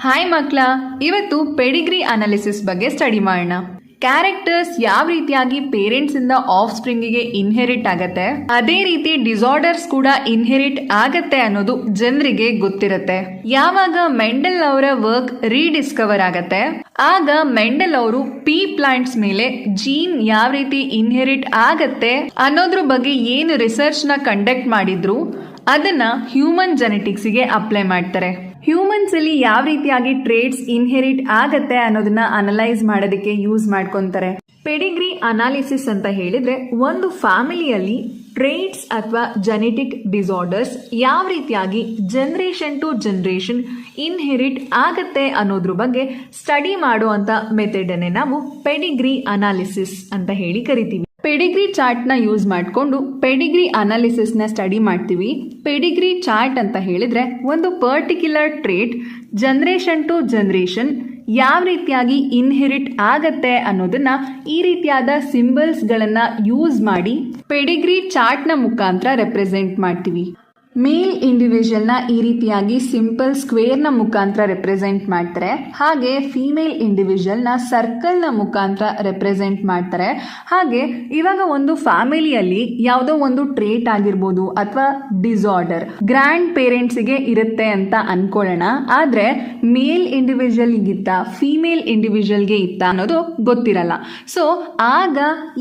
Hi ಮಕ್ಳ, ಇವತ್ತು Pedigree analysis ಬಗ್ಗೆ ಸ್ಟಡಿ ಮಾಡೋಣ. ಕ್ಯಾರೆಕ್ಟರ್ಸ್ ಯಾವ ರೀತಿಯಾಗಿ ಪೇರೆಂಟ್ಸ್ ಇಂದ ಆಫ್ ಸ್ಪ್ರಿಂಗಿಗೆ ಇನ್ಹೆರಿಟ್ ಆಗತ್ತೆ, ಅದೇ ರೀತಿ ಡಿಸಾರ್ಡರ್ಸ್ ಕೂಡ ಇನ್ಹೆರಿಟ್ ಆಗತ್ತೆ ಅನ್ನೋದು ಜನರಿಗೆ ಗೊತ್ತಿರತ್ತೆ. ಯಾವಾಗ ಮೆಂಡೆಲ್ ಅವರ ವರ್ಕ್ ರೀಡಿಸ್ಕವರ್ ಆಗತ್ತೆ, ಆಗ ಮೆಂಡೆಲ್ ಅವರು ಪೀ ಪ್ಲಾಂಟ್ಸ್ ಮೇಲೆ ಜೀನ್ ಯಾವ ರೀತಿ ಇನ್ಹೆರಿಟ್ ಆಗತ್ತೆ ಅನ್ನೋದ್ರ ಬಗ್ಗೆ ಏನು ರಿಸರ್ಚ್ ನ ಕಂಡಕ್ಟ್ ಮಾಡಿದ್ರು ಅದನ್ನ ಹ್ಯೂಮನ್ ಜೆನೆಟಿಕ್ಸ್ಗೆ ಅಪ್ಲೈ ಮಾಡ್ತಾರೆ. ಹ್ಯೂಮನ್ಸ್ ಅಲ್ಲಿ ಯಾವ ರೀತಿಯಾಗಿ ಟ್ರೇಟ್ಸ್ ಇನ್ಹೆರಿಟ್ ಆಗತ್ತೆ ಅನ್ನೋದನ್ನ ಅನಲೈಸ್ ಮಾಡೋದಕ್ಕೆ ಯೂಸ್ ಮಾಡ್ಕೊಂತಾರೆ. ಪೆಡಿಗ್ರಿ ಅನಾಲಿಸಿಸ್ ಅಂತ ಹೇಳಿದ್ರೆ ಒಂದು ಫ್ಯಾಮಿಲಿಯಲ್ಲಿ ಟ್ರೇಟ್ಸ್ ಅಥವಾ ಜೆನೆಟಿಕ್ ಡಿಸಾರ್ಡರ್ಸ್ ಯಾವ ರೀತಿಯಾಗಿ ಜನರೇಷನ್ ಟು ಜನರೇಷನ್ ಇನ್ಹೆರಿಟ್ ಆಗತ್ತೆ ಅನ್ನೋದ್ರ ಬಗ್ಗೆ ಸ್ಟಡಿ ಮಾಡುವಂತ ಮೆಥಡ್ ಅನ್ನೇ ನಾವು ಪೆಡಿಗ್ರಿ ಅನಾಲಿಸಿಸ್ ಅಂತ ಹೇಳಿ ಕರಿತೀವಿ. ಪೆಡಿಗ್ರಿ ಚಾರ್ಟ್ ನ ಯೂಸ್ ಮಾಡಿಕೊಂಡು ಪೆಡಿಗ್ರಿ ಅನಾಲಿಸಿಸ್ ನ ಸ್ಟಡಿ ಮಾಡ್ತೀವಿ. ಪೆಡಿಗ್ರಿ ಚಾರ್ಟ್ ಅಂತ ಹೇಳಿದ್ರೆ ಒಂದು particular trait generation to generation ಯಾವ ರೀತಿಯಾಗಿ ಇನ್ಹೆರಿಟ್ ಆಗತ್ತೆ ಅನ್ನೋದನ್ನ ಈ ರೀತಿಯಾದ ಸಿಂಬಲ್ಸ್ ಗಳನ್ನ ಯೂಸ್ ಮಾಡಿ ಪೆಡಿಗ್ರಿ ಚಾರ್ಟ್ ನ ಮುಖಾಂತರ ರೆಪ್ರೆಸೆಂಟ್ ಮಾಡ್ತೀವಿ. ಮೇಲ್ ಇಂಡಿವಿಜುವಲ್ ನ ಈ ರೀತಿಯಾಗಿ ಸಿಂಪಲ್ ಸ್ಕ್ವೇರ್ ನ ಮುಖಾಂತರ ರೆಪ್ರೆಸೆಂಟ್ ಮಾಡ್ತಾರೆ. ಹಾಗೆ ಫಿಮೇಲ್ ಇಂಡಿವಿಜುವಲ್ ನ ಸರ್ಕಲ್ ನ ಮುಖಾಂತರ ರೆಪ್ರೆಸೆಂಟ್ ಮಾಡ್ತಾರೆ. ಹಾಗೆ ಇವಾಗ ಒಂದು ಫ್ಯಾಮಿಲಿಯಲ್ಲಿ ಯಾವುದೋ ಒಂದು ಟ್ರೇಟ್ ಆಗಿರ್ಬೋದು ಅಥವಾ ಡಿಸಾರ್ಡರ್ ಗ್ರ್ಯಾಂಡ್ ಪೇರೆಂಟ್ಸ್ ಗೆ ಇರುತ್ತೆ ಅಂತ ಅನ್ಕೊಳ್ಳೋಣ. ಆದ್ರೆ ಮೇಲ್ ಇಂಡಿವಿಜುವಲ್ ಗಿಂತ ಫಿಮೇಲ್ ಇಂಡಿವಿಜುವಲ್ ಗೆ ಇತ್ತ ಅನ್ನೋದು ಗೊತ್ತಿರಲ್ಲ. ಸೊ ಆಗ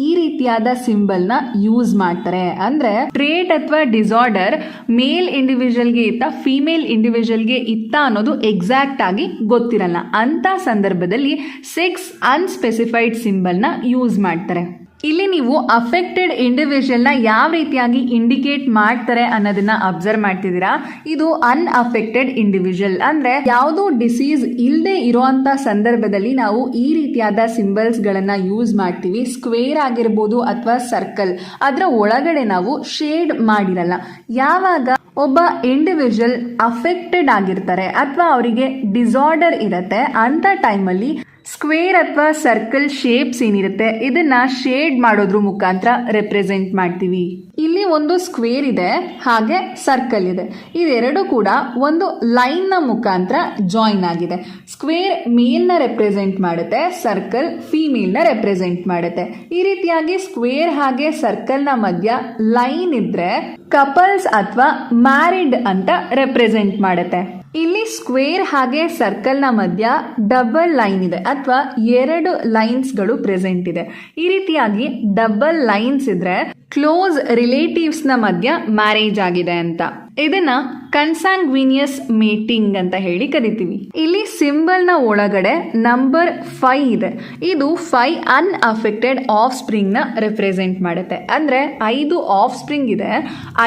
ಈ ರೀತಿಯಾದ ಸಿಂಬಲ್ ನ ಯೂಸ್ ಮಾಡ್ತಾರೆ. ಅಂದ್ರೆ ಟ್ರೇಟ್ ಅಥವಾ ಡಿಸಾರ್ಡರ್ ಮೇಲ್ ಇಂಡಿವಿಜುವಲ್ಗೆ ಇತ್ತ ಫಿಮೇಲ್ ಇಂಡಿವಿಜುವಲ್ಗೆ ಇತ್ತ ಅನ್ನೋದು ಎಕ್ಸಾಕ್ಟ್ ಆಗಿ ಗೊತ್ತಿರಲ್ಲ. ಅಂತ ಸಂದರ್ಭದಲ್ಲಿ 6 ಅನ್ಸ್ಪೆಸಿಫೈಡ್ ಸಿಂಬಲ್ ನ ಯೂಸ್ ಮಾಡ್ತಾರೆ. ಇಲ್ಲಿ ನೀವು ಅಫೆಕ್ಟೆಡ್ ಇಂಡಿವಿಜುವಲ್ ನ ಯಾವ ರೀತಿಯಾಗಿ ಇಂಡಿಕೇಟ್ ಮಾಡ್ತಾರೆ ಅನ್ನೋದನ್ನ ಅಬ್ಸರ್ವ್ ಮಾಡ್ತಿದ್ದೀರಾ. ಇದು ಅನ್ಅಫೆಕ್ಟೆಡ್ ಇಂಡಿವಿಜುವಲ್ ಅಂದ್ರೆ ಯಾವುದೋ ಡಿಸೀಸ್ ಇಲ್ಲದೆ ಇರುವಂತ ಸಂದರ್ಭದಲ್ಲಿ ನಾವು ಈ ರೀತಿಯಾದ ಸಿಂಬಲ್ಸ್ ಗಳನ್ನ ಯೂಸ್ ಮಾಡ್ತೀವಿ. ಸ್ಕ್ವೇರ್ ಆಗಿರ್ಬೋದು ಅಥವಾ ಸರ್ಕಲ್, ಅದರ ಒಳಗಡೆ ನಾವು ಶೇಡ್ ಮಾಡಿರಲ್ಲ. ಯಾವಾಗ ಒಬ್ಬ ಇಂಡಿವಿಜುವಲ್ ಅಫೆಕ್ಟೆಡ್ ಆಗಿರ್ತಾರೆ ಅಥವಾ ಅವರಿಗೆ ಡಿಸಾರ್ಡರ್ ಇರತ್ತೆ ಅಂತ ಟೈಮಲ್ಲಿ ಸ್ಕ್ವೇರ್ ಅಥವಾ ಸರ್ಕಲ್ ಶೇಪ್ಸ್ ಏನಿರುತ್ತೆ ಇದನ್ನ ಶೇಡ್ ಮಾಡೋದ್ರ ಮುಖಾಂತರ ರೆಪ್ರೆಸೆಂಟ್ ಮಾಡ್ತೀವಿ. ಇಲ್ಲಿ ಒಂದು ಸ್ಕ್ವೇರ್ ಇದೆ, ಹಾಗೆ ಸರ್ಕಲ್ ಇದೆ. ಇದೆರಡು ಕೂಡ ಒಂದು ಲೈನ್ ನ ಮುಖಾಂತರ ಜಾಯಿನ್ ಆಗಿದೆ. ಸ್ಕ್ವೇರ್ ಮೇಲ್ ನ ರೆಪ್ರೆಸೆಂಟ್ ಮಾಡುತ್ತೆ, ಸರ್ಕಲ್ ಫಿಮೇಲ್ ನ ರೆಪ್ರೆಸೆಂಟ್ ಮಾಡುತ್ತೆ. ಈ ರೀತಿಯಾಗಿ ಸ್ಕ್ವೇರ್ ಹಾಗೆ ಸರ್ಕಲ್ ನ ಮಧ್ಯ ಲೈನ್ ಇದ್ರೆ ಕಪಲ್ಸ್ ಅಥವಾ ಮ್ಯಾರಿಡ್ ಅಂತ ರೆಪ್ರೆಸೆಂಟ್ ಮಾಡುತ್ತೆ. ಇಲ್ಲಿ ಸ್ಕ್ವೇರ್ ಹಾಗೆ ಸರ್ಕಲ್ ನ ಮಧ್ಯ ಡಬಲ್ ಲೈನ್ ಇದೆ ಅಥವಾ 2 ಲೈನ್ಸ್ ಗಳು ಪ್ರೆಸೆಂಟ್ ಇದೆ. ಈ ರೀತಿಯಾಗಿ ಡಬಲ್ ಲೈನ್ಸ್ ಇದ್ರೆ ಕ್ಲೋಸ್ ರಿಲೇಟಿವ್ಸ್ ನ ಮಧ್ಯ ಮ್ಯಾರೇಜ್ ಆಗಿದೆ ಅಂತ. ಇದನ್ನ ಕನ್ಸಾಂಗ್ವಿನಿಯಸ್ ಮೇಟಿಂಗ್ ಅಂತ ಹೇಳಿ ಕರಿತೀವಿ. ಇಲ್ಲಿ ಸಿಂಬಲ್ ನ ಒಳಗಡೆ ನಂಬರ್ 5 ಇದೆ. ಇದು 5 ಅನ್ಅಫೆಕ್ಟೆಡ್ ಆಫ್ ಸ್ಪ್ರಿಂಗ್ ನ ರೆಪ್ರೆಸೆಂಟ್ ಮಾಡುತ್ತೆ. ಅಂದ್ರೆ 5 ಆಫ್ ಸ್ಪ್ರಿಂಗ್ ಇದೆ.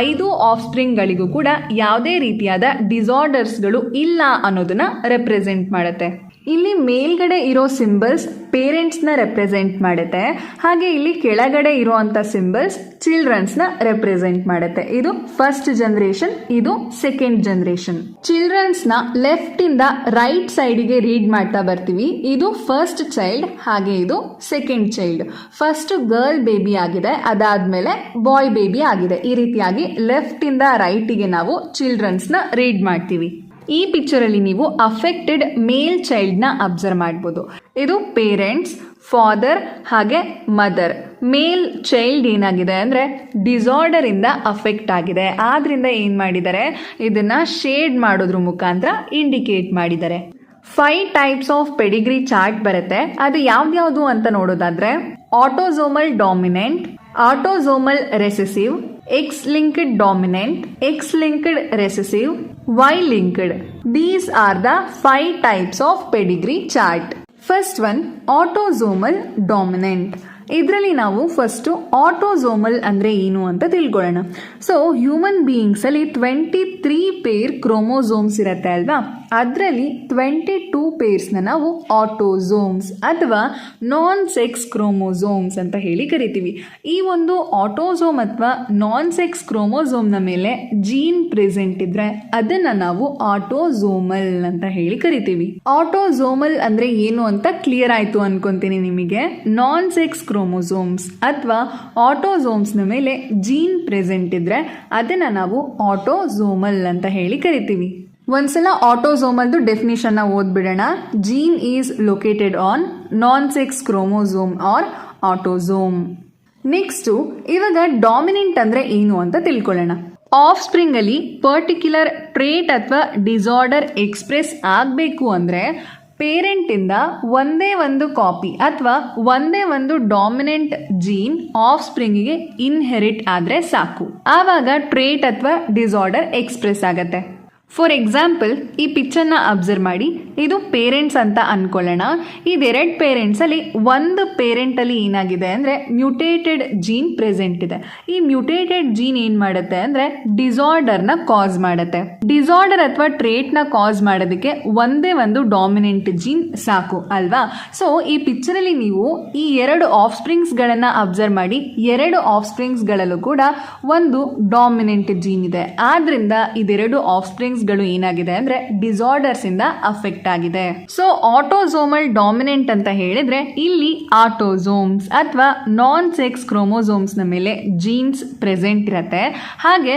5 ಆಫ್ ಸ್ಪ್ರಿಂಗ್ ಗಳಿಗೂ ಕೂಡ ಯಾವುದೇ ರೀತಿಯಾದ ಡಿಸಾರ್ಡರ್ಸ್ ಗಳು ಇಲ್ಲ ಅನ್ನೋದನ್ನ ರೆಪ್ರೆಸೆಂಟ್ ಮಾಡುತ್ತೆ. ಇಲ್ಲಿ ಮೇಲ್ಗಡೆ ಇರೋ ಸಿಂಬಲ್ಸ್ ಪೇರೆಂಟ್ಸ್ ನ ರೆಪ್ರೆಸೆಂಟ್ ಮಾಡುತ್ತೆ. ಹಾಗೆ ಇಲ್ಲಿ ಕೆಳಗಡೆ ಇರುವಂತ ಸಿಂಬಲ್ಸ್ ಚಿಲ್ಡ್ರನ್ಸ್ ನ ರೆಪ್ರೆಸೆಂಟ್ ಮಾಡುತ್ತೆ. ಇದು ಫಸ್ಟ್ ಜನರೇಷನ್, ಇದು ಸೆಕೆಂಡ್ ಜನರೇಷನ್. ಚಿಲ್ಡ್ರನ್ಸ್ ನ ಲೆಫ್ಟ್ ಇಂದ ರೈಟ್ ಸೈಡ್ ಗೆ ರೀಡ್ ಮಾಡ್ತಾ ಬರ್ತೀವಿ. ಇದು ಫಸ್ಟ್ ಚೈಲ್ಡ್, ಹಾಗೆ ಇದು second child. First girl baby ಆಗಿದೆ, ಅದಾದ್ಮೇಲೆ ಬಾಯ್ ಬೇಬಿ ಆಗಿದೆ. ಈ ರೀತಿಯಾಗಿ ಲೆಫ್ಟ್ ಇಂದ ರೈಟ್ ಗೆ ನಾವು ಚಿಲ್ಡ್ರನ್ಸ್ ನ ರೀಡ್ ಮಾಡ್ತೀವಿ. ಈ ಪಿಕ್ಚರ್ ಅಲ್ಲಿ ನೀವು ಅಫೆಕ್ಟೆಡ್ ಮೇಲ್ ಚೈಲ್ಡ್ ನ ಅಬ್ಸರ್ವ್ ಮಾಡಬಹುದು. ಇದು ಪೇರೆಂಟ್ಸ್, ಫಾದರ್ ಹಾಗೆ ಮದರ್. ಮೇಲ್ ಚೈಲ್ಡ್ ಏನಾಗಿದೆ ಅಂದ್ರೆ ಡಿಸಾರ್ಡರ್ ಇಂದ ಅಫೆಕ್ಟ್ ಆಗಿದೆ. ಆದ್ರಿಂದ ಏನ್ ಮಾಡಿದ್ದಾರೆ, ಇದನ್ನ ಶೇಡ್ ಮಾಡೋದ್ರ ಮುಖಾಂತರ ಇಂಡಿಕೇಟ್ ಮಾಡಿದ್ದಾರೆ. 5 ಟೈಪ್ಸ್ ಆಫ್ ಪೆಡಿಗ್ರಿ ಚಾರ್ಟ್ ಬರುತ್ತೆ. ಅದು ಯಾವ್ದ್ಯಾವ್ದು ಅಂತ ನೋಡೋದಾದ್ರೆ autosomal dominant, autosomal recessive, X-linked dominant, X-linked recessive, Y-linked. These are the 5 types of pedigree chart. First one, autosomal dominant. ಇದರಲ್ಲಿ ನಾವು ಫಸ್ಟ್ ಆಟೋಸೋಮಲ್ ಅಂದ್ರೆ ಏನು ಅಂತ ತಿಳ್ಕೊಳ್ಳೋಣ. ಸೊ ಹ್ಯೂಮನ್ ಬೀಯಿಂಗ್ಸ್ ಅಲ್ಲಿ 23 ಪೇರ್ ಕ್ರೋಮೋಸೋಮ್ಸ್ ಇರುತ್ತೆ ಅಲ್ವಾ, ಅದರಲ್ಲಿ 22 ಪೇರ್ಸ್ ನಾವು ಆಟೋಸೋಮ್ಸ್ ಅಥವಾ ನಾನ್ ಸೆಕ್ಸ್ ಕ್ರೋಮೋಸೋಮ್ಸ್ ಅಂತ ಹೇಳಿ ಕರಿತೀವಿ. ಈ ಒಂದು ಆಟೋಸೋಮ್ ಅಥವಾ ನಾನ್ ಸೆಕ್ಸ್ ಕ್ರೋಮೋಸೋಮ್ ನ ಮೇಲೆ ಜೀನ್ ಪ್ರೆಸೆಂಟ್ ಇದ್ರೆ ಅದನ್ನ ನಾವು ಆಟೋಸೋಮಲ್ ಅಂತ ಹೇಳಿ ಕರಿತೀವಿ. ಆಟೋಸೋಮಲ್ ಅಂದ್ರೆ ಏನು ಅಂತ ಕ್ಲಿಯರ್ ಆಯ್ತು ಅನ್ಕೊಂತೀನಿ ನಿಮಗೆ. ನಾನ್ ಸೆಕ್ಸ್ ಕ್ರೋಮೋಸೋಮ್ಸ್ ಅಥವಾ ಆಟೋಸೋಮ್ಸ್ ನ ಮೇಲೆ ಜೀನ್ ಪ್ರೆಸೆಂಟ್ ಇದ್ರೆ ಅದನ್ನ ನಾವು ಆಟೋಸೋಮಲ್ ಅಂತ ಹೇಳಿ ಕರಿತೀವಿ. ಒಂದ್ಸಲ ಆಟೋಸೋಮಲ್ದು ಡೆಫಿನಿಷನ್ನ ಓದ್ಬಿಡೋಣ. Gene is located on non sex chromosome or autosome. Next ಇವಾಗ ಡಾಮಿನೆಂಟ್ ಅಂದರೆ ಏನು ಅಂತ ತಿಳ್ಕೊಳ್ಳೋಣ. ಆಫ್ ಸ್ಪ್ರಿಂಗ್ ಅಲ್ಲಿ ಪರ್ಟಿಕ್ಯುಲರ್ ಟ್ರೇಟ್ ಅಥವಾ ಡಿಸಾರ್ಡರ್ ಎಕ್ಸ್ಪ್ರೆಸ್ ಆಗಬೇಕು ಅಂದರೆ ಪೇರೆಂಟಿಂದ ಒಂದೇ ಒಂದು ಕಾಪಿ ಅಥವಾ ಒಂದೇ ಒಂದು ಡಾಮಿನೆಂಟ್ ಜೀನ್ ಆಫ್ ಸ್ಪ್ರಿಂಗಿಗೆ ಇನ್ಹೆರಿಟ್ ಆದರೆ ಸಾಕು. ಆವಾಗ ಟ್ರೇಟ್ ಅಥವಾ ಡಿಸಾರ್ಡರ್ ಎಕ್ಸ್ಪ್ರೆಸ್ ಆಗತ್ತೆ. ಫಾರ್ ಎಕ್ಸಾಂಪಲ್, ಈ ಪಿಕ್ಚರ್ನ ಅಬ್ಸರ್ವ್ ಮಾಡಿ. ಇದು ಪೇರೆಂಟ್ಸ್ ಅಂತ ಅನ್ಕೊಳ್ಳೋಣ. ಇದೆರಡು ಪೇರೆಂಟ್ಸಲ್ಲಿ ಒಂದು ಪೇರೆಂಟಲ್ಲಿ ಏನಾಗಿದೆ ಅಂದರೆ ಮ್ಯೂಟೇಟೆಡ್ ಜೀನ್ ಪ್ರೆಸೆಂಟ್ ಇದೆ. ಈ ಮ್ಯೂಟೇಟೆಡ್ ಜೀನ್ ಏನು ಮಾಡುತ್ತೆ ಅಂದರೆ ಡಿಸಾರ್ಡರ್ನ ಕಾಸ್ ಮಾಡುತ್ತೆ. ಡಿಸಾರ್ಡರ್ ಅಥವಾ ಟ್ರೇಟ್ನ ಕಾಸ್ ಮಾಡೋದಕ್ಕೆ ಒಂದೇ ಒಂದು ಡಾಮಿನೆಂಟ್ ಜೀನ್ ಸಾಕು ಅಲ್ವಾ? ಸೊ ಈ ಪಿಕ್ಚರಲ್ಲಿ ನೀವು ಈ ಎರಡು ಆಫ್ ಸ್ಪ್ರಿಂಗ್ಸ್ಗಳನ್ನು ಅಬ್ಸರ್ವ್ ಮಾಡಿ. ಎರಡು ಆಫ್ ಸ್ಪ್ರಿಂಗ್ಸ್ಗಳಲ್ಲೂ ಕೂಡ ಒಂದು ಡಾಮಿನೆಂಟ್ ಜೀನ್ ಇದೆ. ಆದ್ರಿಂದ ಇದೆರಡು ಆಫ್ ಸ್ಪ್ರಿಂಗ್ಸ್ ಗಳು ಏನಾಗಿದೆ ಅಂದ್ರೆ ಡಿಸಾರ್ಡರ್ಸ್ ಇಂದ ಅಫೆಕ್ಟ್ ಆಗಿದೆ. ಸೊ ಆಟೋಸೋಮಲ್ ಡಾಮಿನೆಂಟ್ ಅಂತ ಹೇಳಿದ್ರೆ ಇಲ್ಲಿ ಆಟೋಸೋಮ್ಸ್ ಅಥವಾ ನಾನ್ ಸೆಕ್ಸ್ ಕ್ರೋಮೋಸೋಮ್ಸ್ ನ ಮೇಲೆ ಜೀನ್ಸ್ ಪ್ರೆಸೆಂಟ್ ಇರುತ್ತೆ. ಹಾಗೆ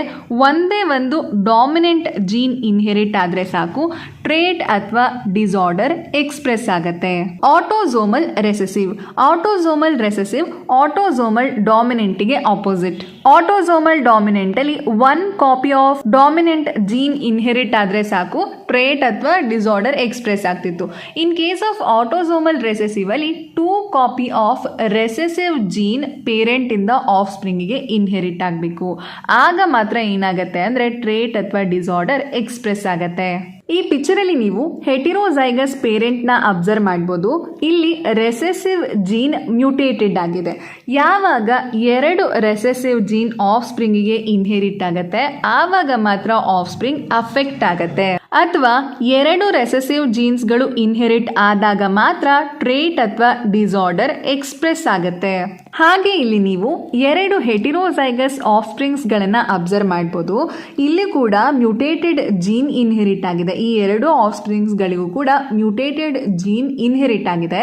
ಒಂದೇ ಒಂದು ಡಾಮಿನೆಂಟ್ ಜೀನ್ ಇನ್ಹೆರಿಟ್ ಆದ್ರೆ ಸಾಕು, ಟ್ರೇಟ್ ಅಥವಾ ಡಿಸಾರ್ಡರ್ ಎಕ್ಸ್ಪ್ರೆಸ್ ಆಗತ್ತೆ. Autosomal recessive. Autosomal recessive autosomal ಡಾಮಿನೆಂಟ್ಗೆ ಆಪೋಸಿಟ್. ಆಟೋಸೋಮಲ್ ಡಾಮಿನೆಂಟ್ ಅಲ್ಲಿ one copy of dominant gene inherit ಆದ್ರೆ ಸಾಕು, ಟ್ರೇಟ್ ಅಥವಾ ಡಿಸಾರ್ಡರ್ ಎಕ್ಸ್ಪ್ರೆಸ್ ಆಗ್ತಿತ್ತು. In case of autosomal recessive ಅಲ್ಲಿ 2 copy of recessive gene parent ಇಂದ ಆಫ್ ಸ್ಪ್ರಿಂಗಿಗೆ ಇನ್ಹೆರಿಟ್ ಆಗಬೇಕು. ಆಗ ಮಾತ್ರ ಏನಾಗತ್ತೆ ಅಂದ್ರೆ ಟ್ರೇಟ್ ಅಥವಾ ಡಿಸಾರ್ಡರ್ ಎಕ್ಸ್ಪ್ರೆಸ್ ಆಗತ್ತೆ. ಈ ಪಿಕ್ಚರಲ್ಲಿ ನೀವು ಹೆಟಿರೋಜೈಗಸ್ ಪೇರೆಂಟ್ನ ಅಬ್ಸರ್ವ್ ಮಾಡ್ಬೋದು. ಇಲ್ಲಿ ರೆಸೆಸಿವ್ ಜೀನ್ ಮ್ಯೂಟೇಟೆಡ್ ಆಗಿದೆ. ಯಾವಾಗ ಎರಡು ರೆಸೆಸಿವ್ ಜೀನ್ ಆಫ್ ಸ್ಪ್ರಿಂಗಿಗೆ ಇನ್ಹೆರಿಟ್ ಆಗತ್ತೆ ಆವಾಗ ಮಾತ್ರ ಆಫ್ ಸ್ಪ್ರಿಂಗ್ ಅಫೆಕ್ಟ್ ಆಗತ್ತೆ. ಅಥವಾ ಎರಡು ರೆಸೆಸಿವ್ ಜೀನ್ಸ್ಗಳು ಇನ್ಹೆರಿಟ್ ಆದಾಗ ಮಾತ್ರ ಟ್ರೇಟ್ ಅಥವಾ ಡಿಸಾರ್ಡರ್ ಎಕ್ಸ್ಪ್ರೆಸ್ ಆಗತ್ತೆ. ಹಾಗೆ ಇಲ್ಲಿ ನೀವು ಎರಡು ಹೆಟಿರೋಜೈಗಸ್ ಆಫ್ ಸ್ಪ್ರಿಂಗ್ಸ್ಗಳನ್ನು ಅಬ್ಸರ್ವ್ ಮಾಡ್ಬೋದು. ಇಲ್ಲಿ ಕೂಡ ಮ್ಯೂಟೇಟೆಡ್ ಜೀನ್ ಇನ್ಹೆರಿಟ್ ಆಗಿದೆ. ಈ ಎರಡು ಆಫ್ ಸ್ಪ್ರಿಂಗ್ಸ್ಗಳಿಗೂ ಕೂಡ ಮ್ಯೂಟೇಟೆಡ್ ಜೀನ್ ಇನ್ಹೆರಿಟ್ ಆಗಿದೆ.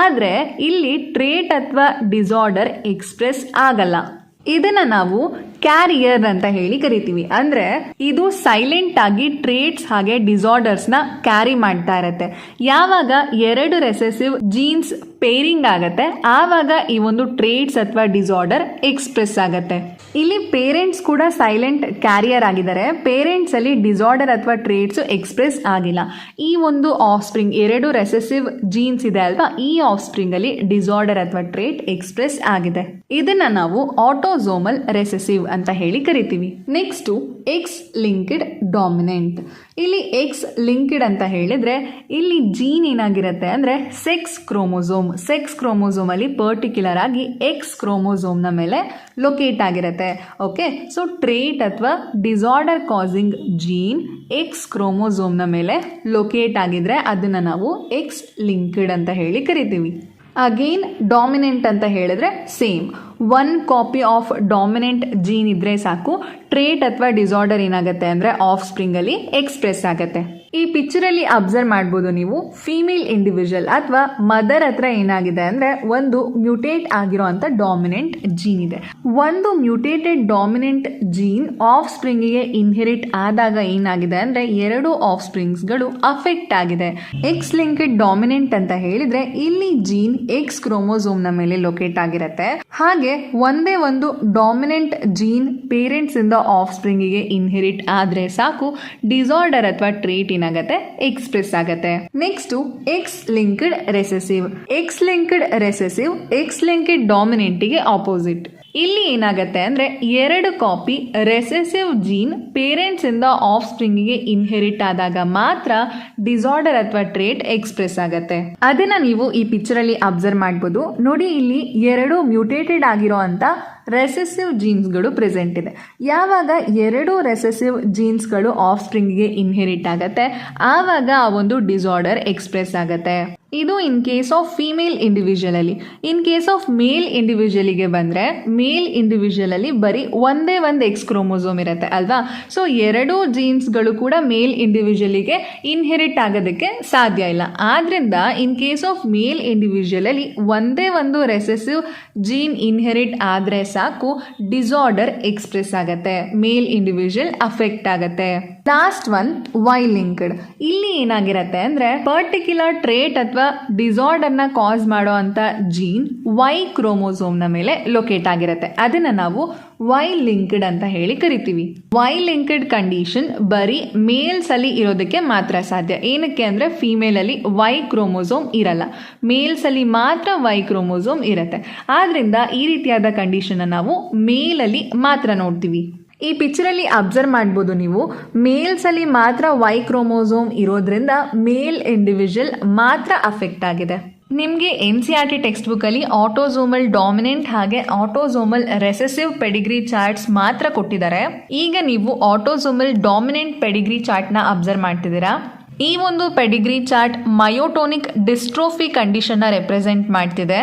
ಆದರೆ ಇಲ್ಲಿ ಟ್ರೇಟ್ ಅಥವಾ ಡಿಸಾರ್ಡರ್ ಎಕ್ಸ್ಪ್ರೆಸ್ ಆಗಲ್ಲ. ಇದನ್ನ ನಾವು ಕ್ಯಾರಿಯರ್ ಅಂತ ಹೇಳಿ ಕರಿತೀವಿ. ಅಂದ್ರೆ ಇದು ಸೈಲೆಂಟ್ ಆಗಿ ಟ್ರೇಟ್ಸ್ ಹಾಗೆ ಡಿಸಾರ್ಡರ್ಸ್ ನ ಕ್ಯಾರಿ ಮಾಡ್ತಾ ಇರತ್ತೆ. ಯಾವಾಗ ಎರಡು ರೆಸೆಸಿವ್ ಜೀನ್ಸ್ ಪೇರಿಂಗ್ ಆಗತ್ತೆ ಆವಾಗ ಈ ಒಂದು ಟ್ರೇಟ್ಸ್ ಅಥವಾ ಡಿಸಾರ್ಡರ್ ಎಕ್ಸ್ಪ್ರೆಸ್ ಆಗತ್ತೆ. ಇಲ್ಲಿ ಪೇರೆಂಟ್ಸ್ ಕೂಡ ಸೈಲೆಂಟ್ ಕ್ಯಾರಿಯರ್ ಆಗಿದ್ದಾರೆ. ಪೇರೆಂಟ್ಸ್ ಅಲ್ಲಿ ಡಿಸಾರ್ಡರ್ ಅಥವಾ ಟ್ರೇಟ್ಸ್ ಎಕ್ಸ್ಪ್ರೆಸ್ ಆಗಿಲ್ಲ. ಈ ಒಂದು ಆಫ್ ಸ್ಪ್ರಿಂಗ್ ಎರಡು ರೆಸೆಸಿವ್ ಜೀನ್ಸ್ ಇದೆ ಅಲ್ವಾ, ಈ ಆಫ್ ಸ್ಪ್ರಿಂಗ್ ಅಲ್ಲಿ ಡಿಸಾರ್ಡರ್ ಅಥವಾ ಟ್ರೇಟ್ ಎಕ್ಸ್ಪ್ರೆಸ್ ಆಗಿದೆ. ಇದನ್ನ ನಾವು ಆಟೋಸೋಮಲ್ ರೆಸೆಸಿವ್ ಅಂತ ಹೇಳಿ ಕರಿತೀವಿ. Next X linked dominant. ಇಲ್ಲಿ ಎಕ್ಸ್ ಲಿಂಕ್ಡ್ ಅಂತ ಹೇಳಿದ್ರೆ ಇಲ್ಲಿ ಜೀನ್ ಏನಾಗಿರುತ್ತೆ ಅಂದ್ರೆ ಸೆಕ್ಸ್ ಕ್ರೋಮೋಸೋಮ್. ಸೆಕ್ಸ್ ಕ್ರೋಮೋಸೋಮ್ ಅಲ್ಲಿ ಪರ್ಟಿಕ್ಯುಲರ್ ಆಗಿ ಎಕ್ಸ್ ಕ್ರೋಮೋಸೋಮ್ ನ ಮೇಲೆ ಲೊಕೇಟ್ ಆಗಿರುತ್ತೆ. ಓಕೆ, ಸೊ ಟ್ರೇಟ್ ಅಥವಾ disorder causing gene X chromosome ನ ಮೇಲೆ ಲೊಕೇಟ್ ಆಗಿದ್ರೆ ಅದನ್ನ ನಾವು ಎಕ್ಸ್ ಲಿಂಕ್ಡ್ ಅಂತ ಹೇಳಿ ಕರಿತೀವಿ. ಅಗೇನ್ ಡಾಮಿನೆಂಟ್ ಅಂತ ಹೇಳಿದ್ರೆ same, one copy of dominant gene ಇದ್ರೆ ಸಾಕು, ಟ್ರೇಟ್ ಅಥವಾ ಡಿಸಾರ್ಡರ್ ಏನಾಗುತ್ತೆ ಅಂದ್ರೆ ಆಫ್ ಸ್ಪ್ರಿಂಗ್ ಅಲ್ಲಿ ಎಕ್ಸ್ಪ್ರೆಸ್ ಆಗುತ್ತೆ. ಈ ಪಿಕ್ಚರ್ ಅಲ್ಲಿ ಅಬ್ಸರ್ವ್ ಮಾಡ್ಬೋದು ನೀವು, ಫೀಮೇಲ್ ಇಂಡಿವಿಜುವಲ್ ಅಥವಾ ಮದರ್ ಹತ್ರ ಏನಾಗಿದೆ ಅಂದ್ರೆ ಒಂದು ಮ್ಯೂಟೇಟ್ ಆಗಿರೋ ಅಂತ ಡಾಮಿನೆಂಟ್ ಜೀನ್ ಇದೆ. ಒಂದು ಮ್ಯೂಟೇಟೆಡ್ ಡಾಮಿನೆಂಟ್ ಜೀನ್ ಆಫ್ ಸ್ಪ್ರಿಂಗಿಗೆ ಇನ್ಹೆರಿಟ್ ಆದಾಗ ಏನಾಗಿದೆ ಅಂದ್ರೆ ಎರಡು ಆಫ್ ಸ್ಪ್ರಿಂಗ್ಸ್ಗಳು ಅಫೆಕ್ಟ್ ಆಗಿದೆ. ಎಕ್ಸ್ ಲಿಂಕ್ಡ್ ಡಾಮಿನೆಂಟ್ ಅಂತ ಹೇಳಿದ್ರೆ ಇಲ್ಲಿ ಜೀನ್ ಎಕ್ಸ್ ಕ್ರೋಮೋಸೋಮ್ ನ ಮೇಲೆ ಲೊಕೇಟ್ ಆಗಿರುತ್ತೆ. ಹಾಗೆ ಒಂದೇ ಒಂದು ಡಾಮಿನೆಂಟ್ ಜೀನ್ ಪೇರೆಂಟ್ಸ್ ಇಂದ ಆಫ್ ಸ್ಪ್ರಿಂಗಿಗೆ ಇನ್ಹೆರಿಟ್ ಆದ್ರೆ ಸಾಕು, ಡಿಸಾರ್ಡರ್ ಅಥವಾ ಟ್ರೇಟ್ ಏನಾಗತ್ತೆ ಎಕ್ಸ್ಪ್ರೆಸ್ ಆಗತ್ತೆ. Next X linked recessive. X linked recessive X linked dominant ಗೆ ಆಪೋಸಿಟ್. ಇಲ್ಲಿ ಏನಾಗತ್ತೆ ಅಂದ್ರೆ ಎರಡು ಕಾಪಿ ರೆಸೆಸಿವ್ ಜೀನ್ ಪೇರೆಂಟ್ಸ್ ಇಂದ ಆಫ್ ಸ್ಪ್ರಿಂಗಿಗೆ ಇನ್ಹೆರಿಟ್ ಆದಾಗ ಮಾತ್ರ ಡಿಸಾರ್ಡರ್ ಅಥವಾ ಟ್ರೇಟ್ ಎಕ್ಸ್ಪ್ರೆಸ್ ಆಗತ್ತೆ. ಅದನ್ನ ನೀವು ಈ ಪಿಕ್ಚರ್ ಅಲ್ಲಿ ಅಬ್ಸರ್ವ್ ಮಾಡ್ಬೋದು. ನೋಡಿ, ಇಲ್ಲಿ ಎರಡು ಮ್ಯೂಟೇಟೆಡ್ ಆಗಿರೋ ಅಂತ ರೆಸೆಸಿವ್ ಜೀನ್ಸ್ಗಳು ಪ್ರೆಸೆಂಟ್ ಇದೆ. ಯಾವಾಗ ಎರಡು ರೆಸೆಸಿವ್ ಜೀನ್ಸ್ಗಳು ಆಫ್ ಸ್ಪ್ರಿಂಗ್ಗೆ ಇನ್ಹೆರಿಟ್ ಆಗತ್ತೆ ಆವಾಗ ಆ ಒಂದು ಡಿಸಾರ್ಡರ್ ಎಕ್ಸ್ಪ್ರೆಸ್ ಆಗತ್ತೆ. ಇದು in case of female individual ಅಲ್ಲಿ. ಇನ್ ಕೇಸ್ ಆಫ್ ಮೇಲ್ ಇಂಡಿವಿಜುವಲಿಗೆ ಬಂದರೆ ಮೇಲ್ ಇಂಡಿವಿಜುವಲ್ ಅಲ್ಲಿ ಬರೀ ಒಂದೇ ಒಂದು ಎಕ್ಸ್ ಕ್ರೋಮೋಸೋಮ್ ಇರುತ್ತೆ ಅಲ್ವಾ. ಸೊ ಎರಡೂ ಜೀನ್ಸ್ಗಳು ಕೂಡ ಮೇಲ್ ಇಂಡಿವಿಜುವಲಿಗೆ ಇನ್ಹೆರಿಟ್ ಆಗೋದಕ್ಕೆ ಸಾಧ್ಯ ಇಲ್ಲ. ಆದ್ರಿಂದ ಇನ್ ಕೇಸ್ ಆಫ್ ಮೇಲ್ ಇಂಡಿವಿಜುವಲ್ ಅಲ್ಲಿ ಒಂದೇ ಒಂದು ರೆಸೆಸಿವ್ ಜೀನ್ ಇನ್ಹೆರಿಟ್ ಆದರೆ ಸಾಕು, ಡಿಸಾರ್ಡರ್ ಎಕ್ಸ್ಪ್ರೆಸ್ ಆಗುತ್ತೆ, ಮೇಲ್ ಇಂಡಿವಿಜುವಲ್ ಅಫೆಕ್ಟ್ ಆಗುತ್ತೆ. Last one Y linked. ಇಲ್ಲಿ ಏನಾಗಿರುತ್ತೆ ಅಂದ್ರೆ ಪರ್ಟಿಕ್ಯುಲರ್ ಟ್ರೇಟ್ ಅಥವಾ ಡಿಸಾರ್ಡರ್ನ ಕಾಸ್ ಮಾಡೋ ಅಂತ ಜೀನ್ ವೈ ಕ್ರೋಮೋಸೋಮ್ನ ಮೇಲೆ ಲೊಕೇಟ್ ಆಗಿರುತ್ತೆ. ಅದನ್ನ ನಾವು ವೈ ಲಿಂಕ್ಡ್ ಅಂತ ಹೇಳಿ ಕರಿತೀವಿ. ವೈ ಲಿಂಕ್ಡ್ ಕಂಡೀಷನ್ ಬರೀ ಮೇಲ್ಸ್ ಅಲ್ಲಿ ಇರೋದಕ್ಕೆ ಮಾತ್ರ ಸಾಧ್ಯ. ಏನಕ್ಕೆ ಅಂದ್ರೆ ಫಿಮೇಲ್ ಅಲ್ಲಿ ವೈ ಕ್ರೋಮೋಸೋಮ್ ಇರಲ್ಲ, ಮೇಲ್ಸ್ ಅಲ್ಲಿ ಮಾತ್ರ ವೈ ಕ್ರೋಮೋಸೋಮ್ ಇರುತ್ತೆ. ಆದ್ರಿಂದ ಈ ರೀತಿಯಾದ ಕಂಡೀಷನ್ ನಾವು ಮೇಲ್ ಅಲ್ಲಿ ಮಾತ್ರ ನೋಡ್ತೀವಿ. ಈ ಪಿಕ್ಚರಲ್ಲಿ ಅಬ್ಸರ್ವ್ ಮಾಡ್ಬೋದು ನೀವು, ಮೇಲ್ಸ್ ಅಲ್ಲಿ ಮಾತ್ರ ವೈ ಕ್ರೋಮೋಸೋಮ್ ಇರೋದ್ರಿಂದ ಮೇಲ್ ಇಂಡಿವಿಜುವಲ್ ಮಾತ್ರ ಅಫೆಕ್ಟ್ ಆಗಿದೆ. ನಿಮಗೆ NCERT ಟೆಕ್ಸ್ಟ್ ಬುಕ್ಕಲ್ಲಿ ಆಟೋಸೋಮಲ್ ಡಾಮಿನೆಂಟ್ ಹಾಗೆ ಆಟೋಸೋಮಲ್ ರೆಸೆಸಿವ್ ಪೆಡಿಗ್ರಿ ಚಾರ್ಟ್ಸ್ ಮಾತ್ರ ಕೊಟ್ಟಿದ್ದಾರೆ. ಈಗ ನೀವು ಆಟೋಸೋಮಲ್ ಡಾಮಿನೆಂಟ್ ಪೆಡಿಗ್ರಿ ಚಾರ್ಟ್ನ ಅಬ್ಸರ್ವ್ ಮಾಡ್ತಿದ್ದೀರಾ. ಈ ಒಂದು ಪೆಡಿಗ್ರಿ ಚಾರ್ಟ್ ಮಯೋಟೋನಿಕ್ ಡಿಸ್ಟ್ರೋಫಿ ಕಂಡೀಷನ್ನ ರೆಪ್ರೆಸೆಂಟ್ ಮಾಡ್ತಿದೆ.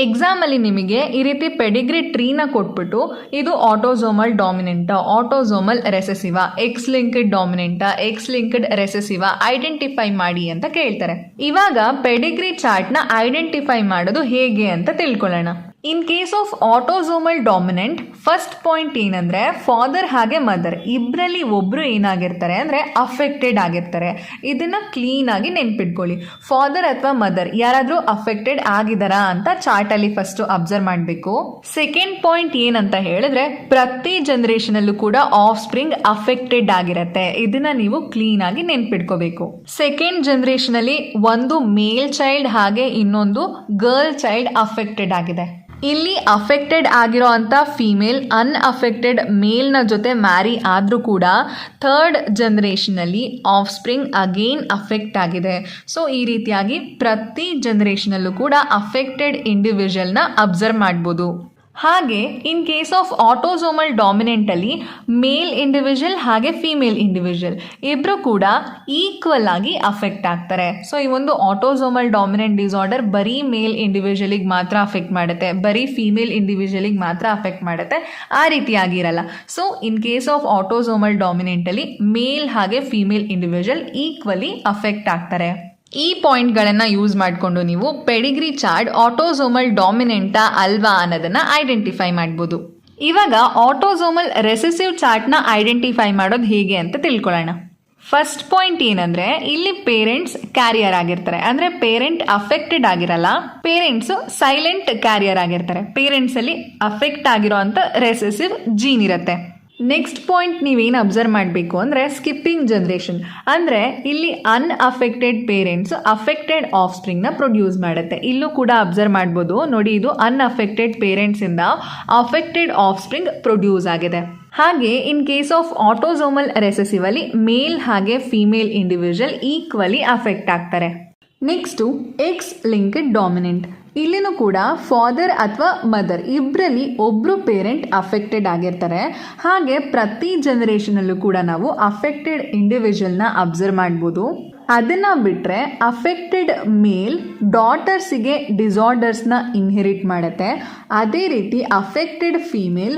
ಎಕ್ಸಾಮಲ್ಲಿ ನಿಮಗೆ ಈ ರೀತಿ ಪೆಡಿಗ್ರಿ ಟ್ರೀನ ಕೊಟ್ಬಿಟ್ಟು ಇದು ಆಟೋಸೋಮಲ್ ಡಾಮಿನೆಂಟಾ, ಆಟೋಸೋಮಲ್ ರೆಸೆಸಿವಾ, ಎಕ್ಸ್ ಲಿಂಕ್ಡ್ ಡಾಮಿನೆಂಟಾ, ಎಕ್ಸ್ ಲಿಂಕ್ಡ್ ರೆಸೆಸಿವಾ ಐಡೆಂಟಿಫೈ ಮಾಡಿ ಅಂತ ಕೇಳ್ತಾರೆ. ಇವಾಗ ಪೆಡಿಗ್ರಿ ಚಾರ್ಟ್ನ ಐಡೆಂಟಿಫೈ ಮಾಡೋದು ಹೇಗೆ ಅಂತ ತಿಳ್ಕೊಳ್ಳೋಣ. ಇನ್ case of autosomal dominant first point ಏನಂದ್ರೆ ಫಾದರ್ ಹಾಗೆ ಮದರ್ ಇಬ್ಬರಲ್ಲಿ ಒಬ್ರು ಏನಾಗಿರ್ತಾರೆ ಅಂದ್ರೆ ಅಫೆಕ್ಟೆಡ್ ಆಗಿರ್ತಾರೆ. ಇದನ್ನ ಕ್ಲೀನ್ ಆಗಿ ನೆನ್ಪಿಟ್ಕೊಳ್ಳಿ. ಫಾದರ್ ಅಥವಾ ಮದರ್ ಯಾರಾದ್ರೂ ಅಫೆಕ್ಟೆಡ್ ಆಗಿದಾರಾ ಅಂತ ಚಾರ್ಟ್ ಅಲ್ಲಿ ಫಸ್ಟ್ ಅಬ್ಸರ್ವ್ ಮಾಡಬೇಕು. ಸೆಕೆಂಡ್ ಪಾಯಿಂಟ್ ಏನಂತ ಹೇಳಿದ್ರೆ ಪ್ರತಿ ಜನರೇಷನ್ ಅಲ್ಲೂ ಕೂಡ ಆಫ್ ಸ್ಪ್ರಿಂಗ್ ಅಫೆಕ್ಟೆಡ್ ಆಗಿರತ್ತೆ. ಇದನ್ನ ನೀವು ಕ್ಲೀನ್ ಆಗಿ ನೆನ್ಪಿಟ್ಕೋಬೇಕು. ಸೆಕೆಂಡ್ ಜನರೇಷನ್ ಅಲ್ಲಿ ಒಂದು ಮೇಲ್ ಚೈಲ್ಡ್ ಹಾಗೆ ಇನ್ನೊಂದು ಗರ್ಲ್ ಚೈಲ್ಡ್ ಅಫೆಕ್ಟೆಡ್ ಆಗಿದೆ. ಇಲ್ಲಿ ಅಫೆಕ್ಟೆಡ್ ಆಗಿರೋ ಅಂತ ಫೀಮೇಲ್ ಅನ್ಅಫೆಕ್ಟೆಡ್ ಮೇಲ್ನ ಜೊತೆ ಮ್ಯಾರಿ ಆದರೂ ಕೂಡ ಥರ್ಡ್ ಜನರೇಷನಲ್ಲಿ ಆಫ್ ಸ್ಪ್ರಿಂಗ್ ಅಗೇನ್ ಅಫೆಕ್ಟ್ ಆಗಿದೆ. ಸೊ ಈ ರೀತಿಯಾಗಿ ಪ್ರತಿ ಜನರೇಷನಲ್ಲೂ ಕೂಡ ಅಫೆಕ್ಟೆಡ್ ಇಂಡಿವಿಜುವಲ್ನ ಅಬ್ಸರ್ವ್ ಮಾಡ್ಬೋದು. ಹಾಗೆ in case of autosomal dominant ಅಲ್ಲಿ ಮೇಲ್ ಇಂಡಿವಿಜುವಲ್ ಹಾಗೆ ಫಿಮೇಲ್ ಇಂಡಿವಿಜುವಲ್ ಇಬ್ರು ಕೂಡ ಈಕ್ವಲ್ ಆಗಿ ಅಫೆಕ್ಟ್ ಆಗ್ತಾರೆ. ಸೊ ಈ ಒಂದು ಆಟೋಸೋಮಲ್ ಡಾಮಿನೆಂಟ್ ಡಿಸಾರ್ಡರ್ ಬರೀ ಮೇಲ್ ಇಂಡಿವಿಜುವಲಿಗೆ ಮಾತ್ರ ಅಫೆಕ್ಟ್ ಮಾಡುತ್ತೆ, ಬರೀ ಫಿಮೇಲ್ ಇಂಡಿವಿಜುವಲಿಗೆ ಮಾತ್ರ ಅಫೆಕ್ಟ್ ಮಾಡುತ್ತೆ, ಆ ರೀತಿಯಾಗಿರಲ್ಲ. So in case of autosomal dominant ಅಲ್ಲಿ ಮೇಲ್ ಹಾಗೆ ಫಿಮೇಲ್ ಇಂಡಿವಿಜುವಲ್ ಈಕ್ವಲಿ ಅಫೆಕ್ಟ್ ಆಗ್ತಾರೆ. ಈ ಪಾಯಿಂಟ್ಗಳನ್ನು ಯೂಸ್ ಮಾಡಿಕೊಂಡು ನೀವು ಪೆಡಿಗ್ರಿ ಚಾರ್ಟ್ ಆಟೋಸೋಮಲ್ ಡಾಮಿನೆಂಟಾ ಅಲ್ವಾ ಅನ್ನೋದನ್ನ ಐಡೆಂಟಿಫೈ ಮಾಡ್ಬೋದು. ಇವಾಗ ಆಟೋಸೋಮಲ್ ರೆಸೆಸಿವ್ ಚಾರ್ಟ್ನ ಐಡೆಂಟಿಫೈ ಮಾಡೋದು ಹೇಗೆ ಅಂತ ತಿಳ್ಕೊಳ್ಳೋಣ. ಫಸ್ಟ್ ಪಾಯಿಂಟ್ ಏನಂದ್ರೆ ಇಲ್ಲಿ ಪೇರೆಂಟ್ಸ್ ಕ್ಯಾರಿಯರ್ ಆಗಿರ್ತಾರೆ, ಅಂದ್ರೆ ಪೇರೆಂಟ್ ಅಫೆಕ್ಟೆಡ್ ಆಗಿರಲ್ಲ, ಪೇರೆಂಟ್ಸ್ ಸೈಲೆಂಟ್ ಕ್ಯಾರಿಯರ್ ಆಗಿರ್ತಾರೆ. ಪೇರೆಂಟ್ಸ್ ಅಲ್ಲಿ ಅಫೆಕ್ಟ್ ಆಗಿರೋ ಅಂತ ರೆಸೆಸಿವ್ ಜೀನ್ ಇರುತ್ತೆ. ನೆಕ್ಸ್ಟ್ ಪಾಯಿಂಟ್ ನೀವೇನು ಅಬ್ಸರ್ವ್ ಮಾಡಬೇಕು ಅಂದರೆ ಸ್ಕಿಪ್ಪಿಂಗ್ ಜನರೇಷನ್, ಅಂದರೆ ಇಲ್ಲಿ ಅನ್ಅಫೆಕ್ಟೆಡ್ ಪೇರೆಂಟ್ಸ್ ಅಫೆಕ್ಟೆಡ್ ಆಫ್ ಸ್ಪ್ರಿಂಗ್ನ ಪ್ರೊಡ್ಯೂಸ್ ಮಾಡುತ್ತೆ. ಇಲ್ಲೂ ಕೂಡ ಅಬ್ಸರ್ವ್ ಮಾಡ್ಬೋದು ನೋಡಿ, ಇದು ಅನ್ಅಫೆಕ್ಟೆಡ್ ಪೇರೆಂಟ್ಸಿಂದ ಅಫೆಕ್ಟೆಡ್ ಆಫ್ ಸ್ಪ್ರಿಂಗ್ ಪ್ರೊಡ್ಯೂಸ್ ಆಗಿದೆ. ಹಾಗೆ in case of autosomal recessive ಅಲ್ಲಿ ಮೇಲ್ ಹಾಗೆ ಫಿಮೇಲ್ ಇಂಡಿವಿಜುವಲ್ ಈಕ್ವಲಿ ಅಫೆಕ್ಟ್ ಆಗ್ತಾರೆ. Next X linked dominant. ಇಲ್ಲಿನೂ ಕೂಡ ಫಾದರ್ ಅಥವಾ ಮದರ್ ಇಬ್ಬರಲ್ಲಿ ಒಬ್ಬರು ಪೇರೆಂಟ್ ಅಫೆಕ್ಟೆಡ್ ಆಗಿರ್ತಾರೆ. ಹಾಗೆ ಪ್ರತಿ ಜನರೇಷನಲ್ಲೂ ಕೂಡ ನಾವು ಅಫೆಕ್ಟೆಡ್ ಇಂಡಿವಿಜುವಲ್ನ ಅಬ್ಸರ್ವ್ ಮಾಡ್ಬೋದು. ಅದನ್ನು ಬಿಟ್ಟರೆ ಅಫೆಕ್ಟೆಡ್ ಮೇಲ್ ಡಾಟರ್ಸಿಗೆ ಡಿಸಾರ್ಡರ್ಸ್ನ ಇನ್ಹೆರಿಟ್ ಮಾಡುತ್ತೆ. ಅದೇ ರೀತಿ ಅಫೆಕ್ಟೆಡ್ ಫೀಮೇಲ್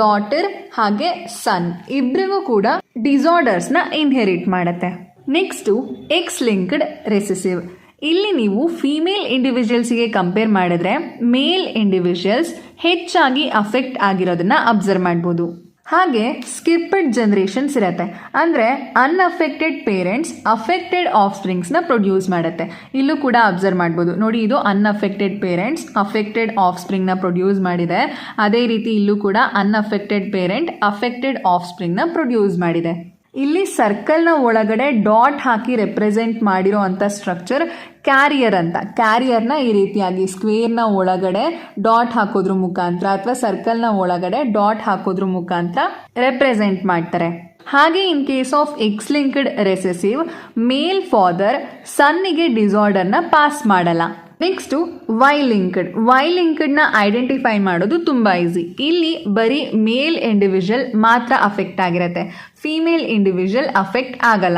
ಡಾಟರ್ ಹಾಗೆ ಸನ್ ಇಬ್ಬರಿಗೂ ಕೂಡ ಡಿಸಾರ್ಡರ್ಸ್ನ ಇನ್ಹೆರಿಟ್ ಮಾಡುತ್ತೆ. Next X linked recessive. ಇಲ್ಲಿ ನೀವು ಫಿಮೇಲ್ ಇಂಡಿವಿಜುವಲ್ಸ್ಗೆ ಕಂಪೇರ್ ಮಾಡಿದ್ರೆ ಮೇಲ್ ಇಂಡಿವಿಜುವಲ್ಸ್ ಹೆಚ್ಚಾಗಿ ಅಫೆಕ್ಟ್ ಆಗಿರೋದನ್ನ ಅಬ್ಸರ್ವ್ ಮಾಡ್ಬೋದು. ಹಾಗೆ ಸ್ಕಿಪ್ಡ್ ಜನರೇಷನ್ಸ್ ಇರುತ್ತೆ, ಅಂದರೆ ಅನ್ಅಫೆಕ್ಟೆಡ್ ಪೇರೆಂಟ್ಸ್ ಅಫೆಕ್ಟೆಡ್ ಆಫ್ ಸ್ಪ್ರಿಂಗ್ಸ್ನ ಪ್ರೊಡ್ಯೂಸ್ ಮಾಡುತ್ತೆ. ಇಲ್ಲೂ ಕೂಡ ಅಬ್ಸರ್ವ್ ಮಾಡ್ಬೋದು ನೋಡಿ, ಇದು ಅನ್ಅಫೆಕ್ಟೆಡ್ ಪೇರೆಂಟ್ಸ್ ಅಫೆಕ್ಟೆಡ್ ಆಫ್ ಸ್ಪ್ರಿಂಗ್ನ ಪ್ರೊಡ್ಯೂಸ್ ಮಾಡಿದೆ. ಅದೇ ರೀತಿ ಇಲ್ಲೂ ಕೂಡ ಅನ್ಅಫೆಕ್ಟೆಡ್ ಪೇರೆಂಟ್ ಅಫೆಕ್ಟೆಡ್ ಆಫ್ ಸ್ಪ್ರಿಂಗ್ನ ಪ್ರೊಡ್ಯೂಸ್ ಮಾಡಿದೆ. ಇಲ್ಲಿ ಸರ್ಕಲ್ನ ಒಳಗಡೆ ಡಾಟ್ ಹಾಕಿ ರೆಪ್ರೆಸೆಂಟ್ ಮಾಡಿರೋ ಅಂಥ ಸ್ಟ್ರಕ್ಚರ್ ಕ್ಯಾರಿಯರ್ ಅಂತ. ಕ್ಯಾರಿಯರ್ನ ಈ ರೀತಿಯಾಗಿ ಸ್ಕ್ವೇರ್ನ ಒಳಗಡೆ ಡಾಟ್ ಹಾಕೋದ್ರ ಮುಖಾಂತರ ಅಥವಾ ಸರ್ಕಲ್ನ ಒಳಗಡೆ ಡಾಟ್ ಹಾಕೋದ್ರ ಮುಖಾಂತರ ರೆಪ್ರೆಸೆಂಟ್ ಮಾಡ್ತಾರೆ. ಹಾಗೆ in case of X linked recessive male father ಸನ್ನಿಗೆ ಡಿಸಾರ್ಡರ್ನ ಪಾಸ್ ಮಾಡಲ್ಲ. Next Y linked. ವೈ ಲಿಂಕ್ಡ್ನ ಐಡೆಂಟಿಫೈ ಮಾಡೋದು ತುಂಬ ಈಸಿ. ಇಲ್ಲಿ ಬರೀ ಮೇಲ್ ಇಂಡಿವಿಜುವಲ್ ಮಾತ್ರ ಅಫೆಕ್ಟ್ ಆಗಿರುತ್ತೆ, ಫಿಮೇಲ್ ಇಂಡಿವಿಜುವಲ್ ಅಫೆಕ್ಟ್ ಆಗಲ್ಲ.